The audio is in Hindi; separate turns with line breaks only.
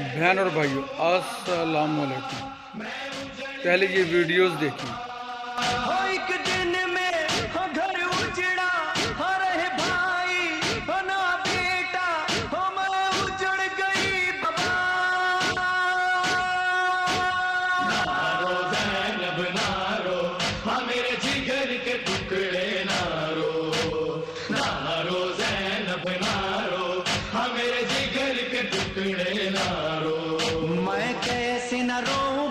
बहन और भाइयों, अस्सलाम वालेकुम। पहले ये वीडियोस देखिए।
हो एक दिन में हो घर उजड़ा, हो रहे भाई हो ना बेटा, हो मैं उजड़ गई बाबा।
नारो ज़ैनब नारो, हाँ मेरे जिगर के टुकड़े नारो। नारो ज़ैनब नारो, हाँ मेरे जिगर के टुकड़े नारो।
मैं कैसे न रोऊं